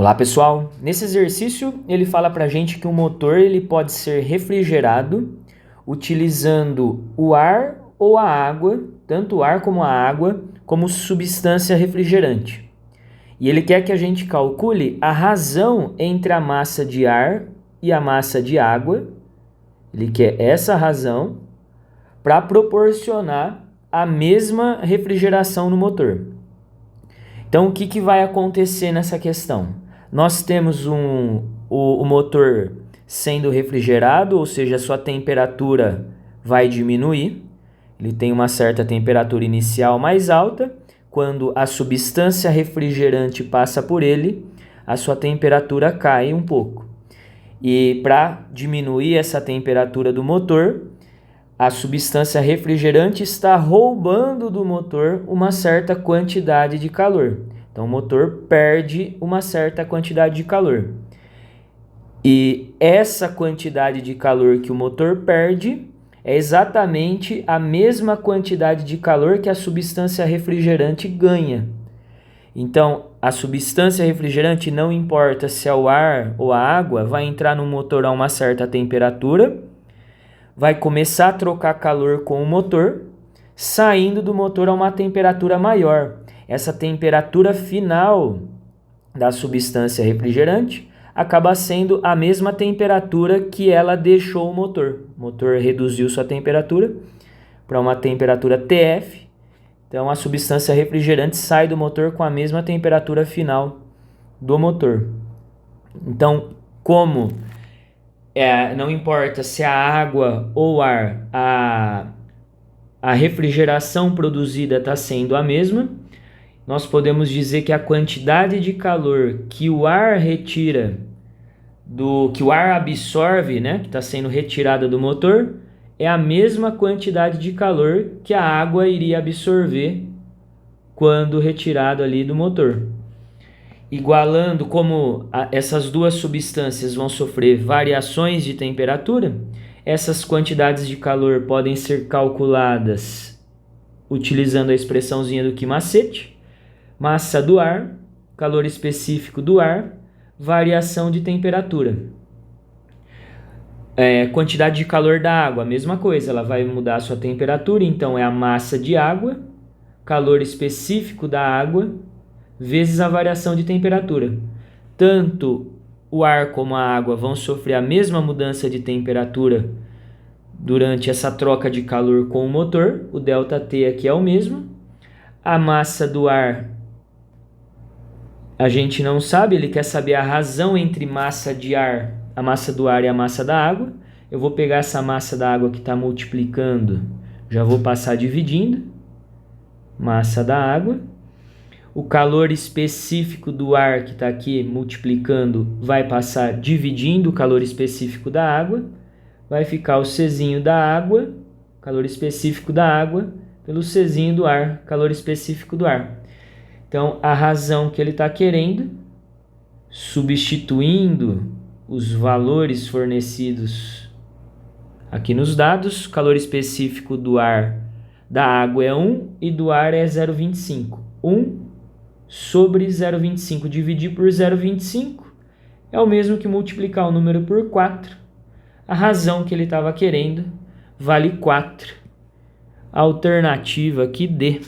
Olá pessoal, nesse exercício ele fala para a gente que o motor ele pode ser refrigerado utilizando o ar ou a água, tanto o ar como a água, como substância refrigerante. E ele quer que a gente calcule a razão entre a massa de ar e a massa de água. Ele quer essa razão para proporcionar a mesma refrigeração no motor. Então, o que vai acontecer nessa questão? Nós temos o motor sendo refrigerado, ou seja, a sua temperatura vai diminuir. Ele tem uma certa temperatura inicial mais alta. Quando a substância refrigerante passa por ele, a sua temperatura cai um pouco. E para diminuir essa temperatura do motor, a substância refrigerante está roubando do motor uma certa quantidade de calor. Então, o motor perde uma certa quantidade de calor. E essa quantidade de calor que o motor perde é exatamente a mesma quantidade de calor que a substância refrigerante ganha. Então, a substância refrigerante, não importa se é o ar ou a água, vai entrar no motor a uma certa temperatura, vai começar a trocar calor com o motor, saindo do motor a uma temperatura maior. Essa temperatura final da substância refrigerante acaba sendo a mesma temperatura que ela deixou o motor. O motor reduziu sua temperatura para uma temperatura TF. Então, a substância refrigerante sai do motor com a mesma temperatura final do motor. Então, como não importa se é a água ou o ar, a refrigeração produzida está sendo a mesma, nós podemos dizer que a quantidade de calor que o ar retira, que o ar absorve, né, que está sendo retirada do motor, é a mesma quantidade de calor que a água iria absorver quando retirado ali do motor. Igualando como essas duas substâncias vão sofrer variações de temperatura, essas quantidades de calor podem ser calculadas utilizando a expressãozinha do Ki-macete: massa do ar, calor específico do ar, variação de temperatura. Quantidade de calor da água, a mesma coisa, ela vai mudar a sua temperatura, então é a massa de água, calor específico da água, vezes a variação de temperatura. Tanto o ar como a água vão sofrer a mesma mudança de temperatura durante essa troca de calor com o motor. O ΔT aqui é o mesmo. A massa do ar, a gente não sabe, ele quer saber a razão entre massa de ar, a massa do ar e a massa da água. Eu vou pegar essa massa da água que está multiplicando, já vou passar dividindo. Massa da água. O calor específico do ar que está aqui multiplicando vai passar dividindo o calor específico da água. Vai ficar o Czinho da água, calor específico da água, pelo Czinho do ar, calor específico do ar. Então, a razão que ele está querendo, substituindo os valores fornecidos aqui nos dados, calor específico do ar da água é 1 e do ar é 0,25. 1 sobre 0,25 dividir por 0,25 é o mesmo que multiplicar o número por 4. A razão que ele estava querendo vale 4. A alternativa aqui D.